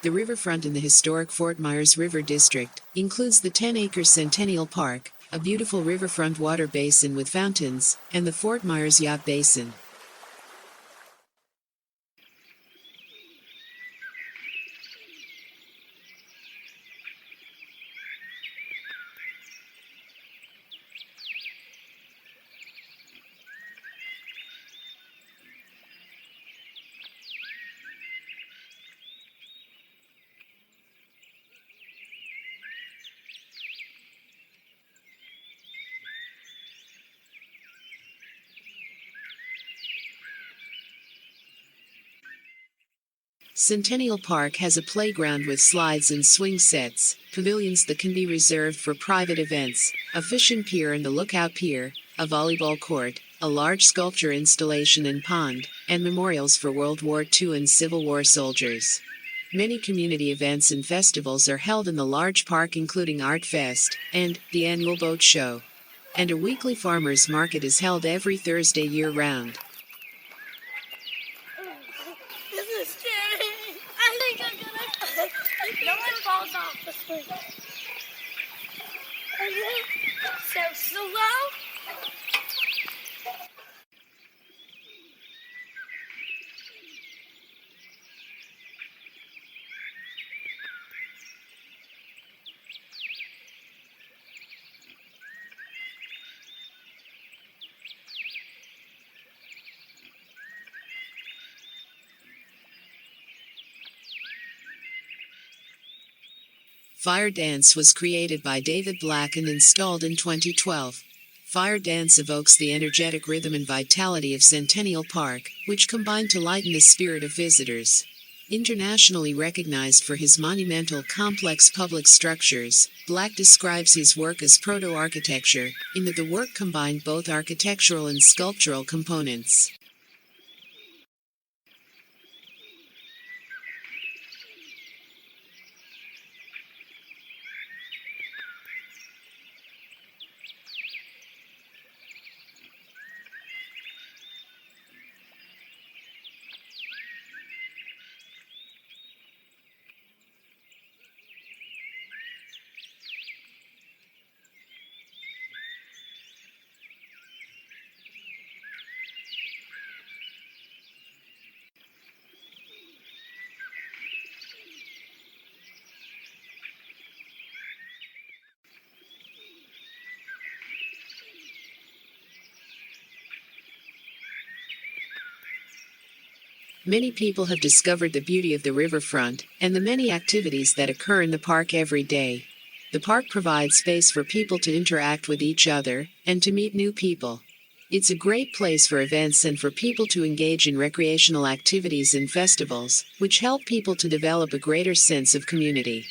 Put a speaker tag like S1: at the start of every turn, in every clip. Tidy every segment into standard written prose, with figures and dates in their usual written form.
S1: The riverfront in the historic Fort Myers River District includes the 10-acre Centennial Park, a beautiful riverfront water basin with fountains, and the Fort Myers Yacht Basin. Centennial Park has a playground with slides and swing sets, pavilions that can be reserved for private events, a fishing pier and the lookout pier, a volleyball court, a large sculpture installation and pond, and memorials for World War II and Civil War soldiers. Many community events and festivals are held in the large park, including Art Fest and the annual boat show. And a weekly farmers market is held every Thursday year-round.
S2: This is scary. I think I'm gonna. No one falls off the swing. So slow.
S1: Fire Dance was created by David Black and installed in 2012. Fire Dance evokes the energetic rhythm and vitality of Centennial Park, which combine to lighten the spirit of visitors. Internationally recognized for his monumental complex public structures, Black describes his work as proto-architecture, in that the work combined both architectural and sculptural components. Many people have discovered the beauty of the riverfront and the many activities that occur in the park every day. The park provides space for people to interact with each other and to meet new people. It's a great place for events and for people to engage in recreational activities and festivals, which help people to develop a greater sense of community.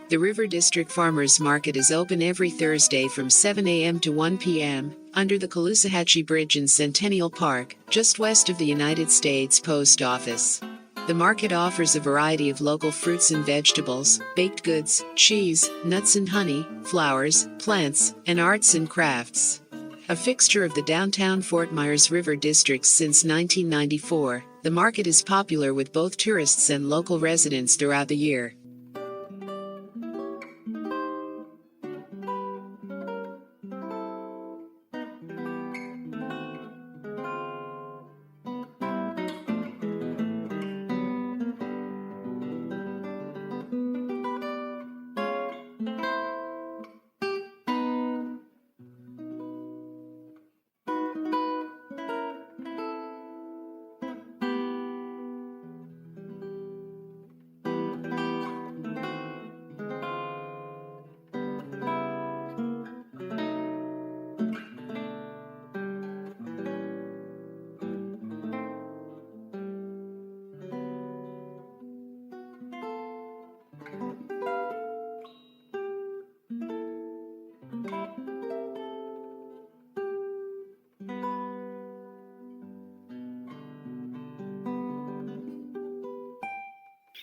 S1: The River District Farmers Market is open every Thursday from 7 a.m. to 1 p.m., under the Caloosahatchee Bridge in Centennial Park, just west of the United States Post Office. The market offers a variety of local fruits and vegetables, baked goods, cheese, nuts and honey, flowers, plants, and arts and crafts. A fixture of the downtown Fort Myers River District since 1994, the market is popular with both tourists and local residents throughout the year.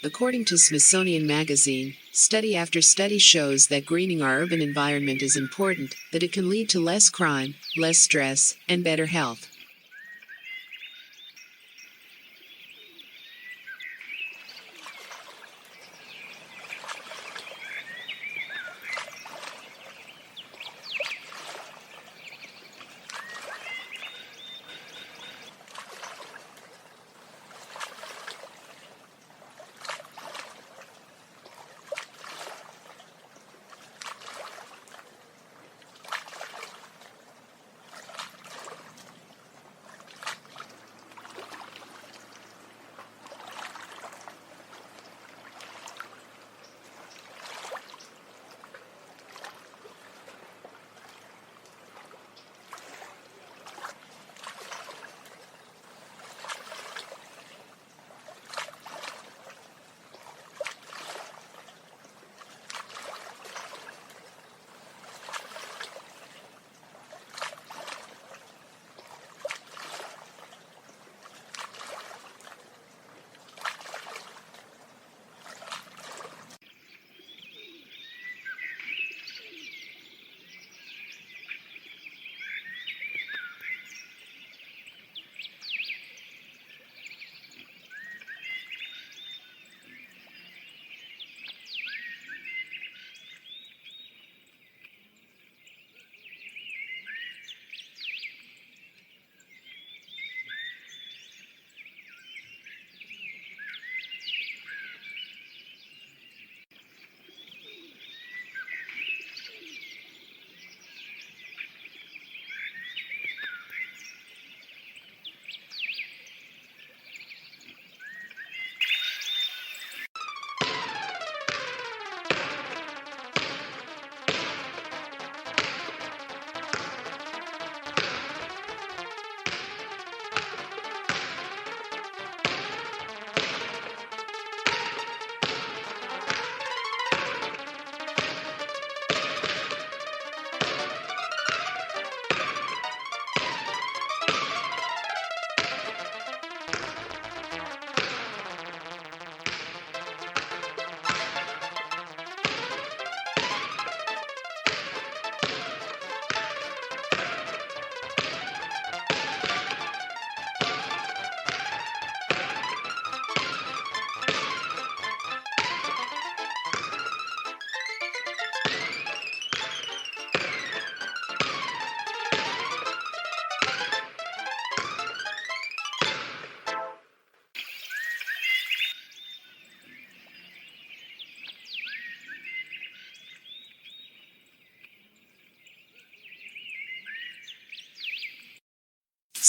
S1: According to Smithsonian Magazine, study after study shows that greening our urban environment is important, that it can lead to less crime, less stress, and better health.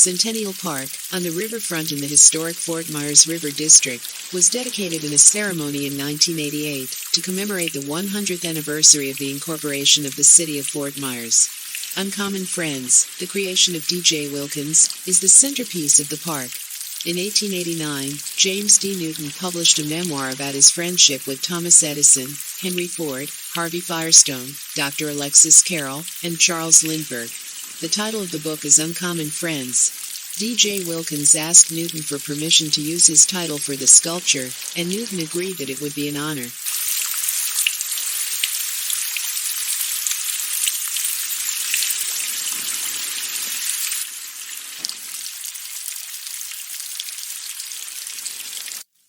S1: Centennial Park, on the riverfront in the historic Fort Myers River District, was dedicated in a ceremony in 1988 to commemorate the 100th anniversary of the incorporation of the city of Fort Myers. Uncommon Friends, the creation of D.J. Wilkins, is the centerpiece of the park. In 1889, James D. Newton published a memoir about his friendship with Thomas Edison, Henry Ford, Harvey Firestone, Dr. Alexis Carrel, and Charles Lindbergh. The title of the book is Uncommon Friends. D.J. Wilkins asked Newton for permission to use his title for the sculpture, and Newton agreed that it would be an honor.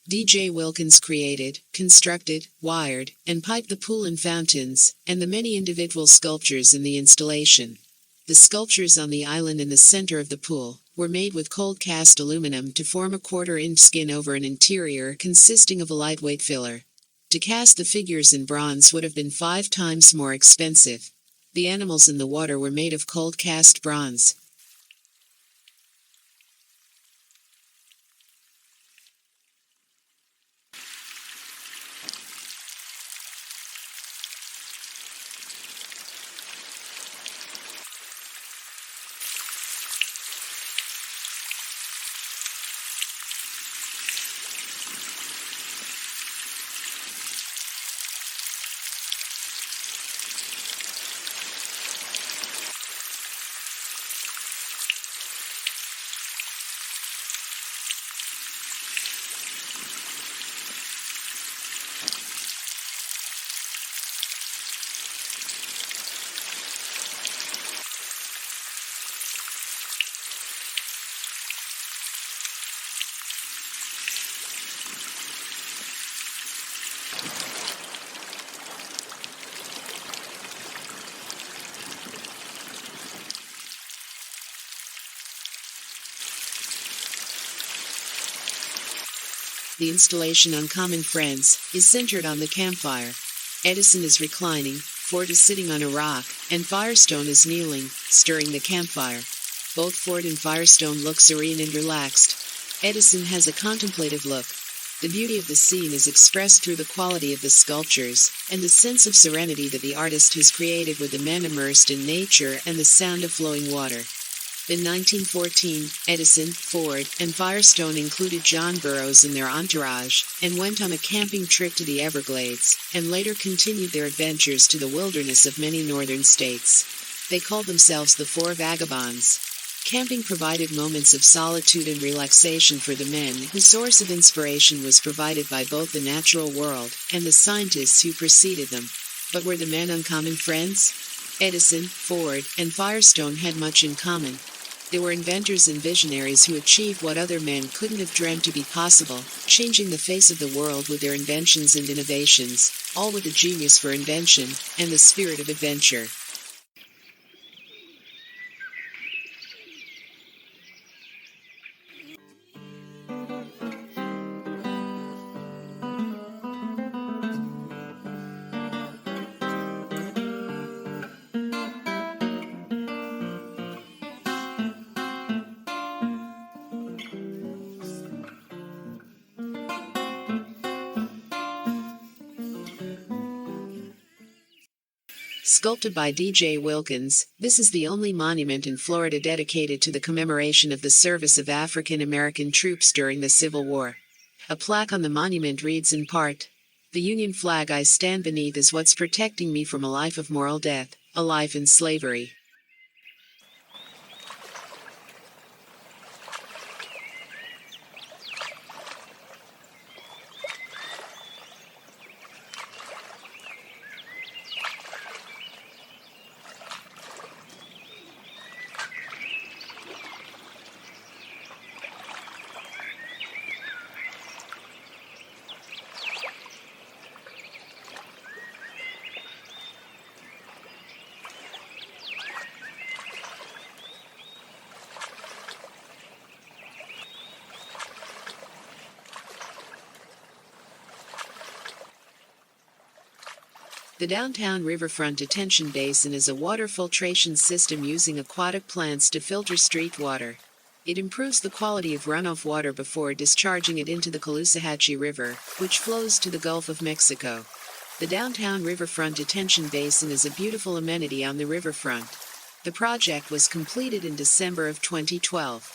S1: D.J. Wilkins created, constructed, wired, and piped the pool and fountains, and the many individual sculptures in the installation. The sculptures on the island in the center of the pool were made with cold cast aluminum to form a quarter-inch skin over an interior consisting of a lightweight filler. To cast the figures in bronze would have been 5 times more expensive. The animals in the water were made of cold cast bronze. The installation Uncommon Friends is centered on the campfire. Edison is reclining, Ford is sitting on a rock, and Firestone is kneeling, stirring the campfire. Both Ford and Firestone look serene and relaxed. Edison has a contemplative look. The beauty of the scene is expressed through the quality of the sculptures, and the sense of serenity that the artist has created with the men immersed in nature and the sound of flowing water. In 1914, Edison, Ford, and Firestone included John Burroughs in their entourage, and went on a camping trip to the Everglades, and later continued their adventures to the wilderness of many northern states. They called themselves the Four Vagabonds. Camping provided moments of solitude and relaxation for the men, whose source of inspiration was provided by both the natural world and the scientists who preceded them. But were the men uncommon friends? Edison, Ford, and Firestone had much in common. They were inventors and visionaries who achieved what other men couldn't have dreamed to be possible, changing the face of the world with their inventions and innovations, all with a genius for invention and the spirit of adventure. Sculpted by D.J. Wilkins, this is the only monument in Florida dedicated to the commemoration of the service of African American troops during the Civil War. A plaque on the monument reads in part, "The Union flag I stand beneath is what's protecting me from a life of moral death, a life in slavery." The downtown Riverfront detention basin is a water filtration system using aquatic plants to filter street water. It improves the quality of runoff water before discharging it into the Caloosahatchee River, which flows to the Gulf of Mexico. The downtown Riverfront detention basin is a beautiful amenity on the riverfront. The project was completed in December of 2012.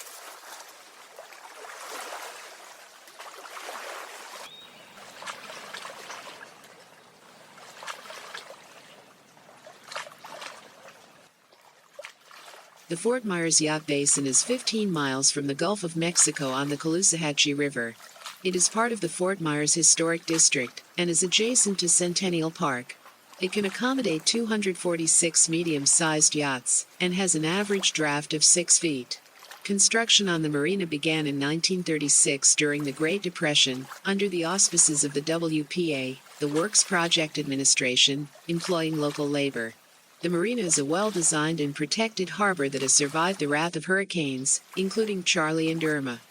S1: The Fort Myers Yacht Basin is 15 miles from the Gulf of Mexico on the Caloosahatchee River. It is part of the Fort Myers Historic District, and is adjacent to Centennial Park. It can accommodate 246 medium-sized yachts, and has an average draft of 6 feet. Construction on the marina began in 1936 during the Great Depression, under the auspices of the WPA, the Works Project Administration, employing local labor. The marina is a well-designed and protected harbor that has survived the wrath of hurricanes, including Charley and Irma.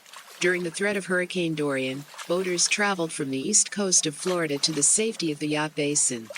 S1: During the threat of Hurricane Dorian, boaters traveled from the east coast of Florida to the safety of the yacht basin.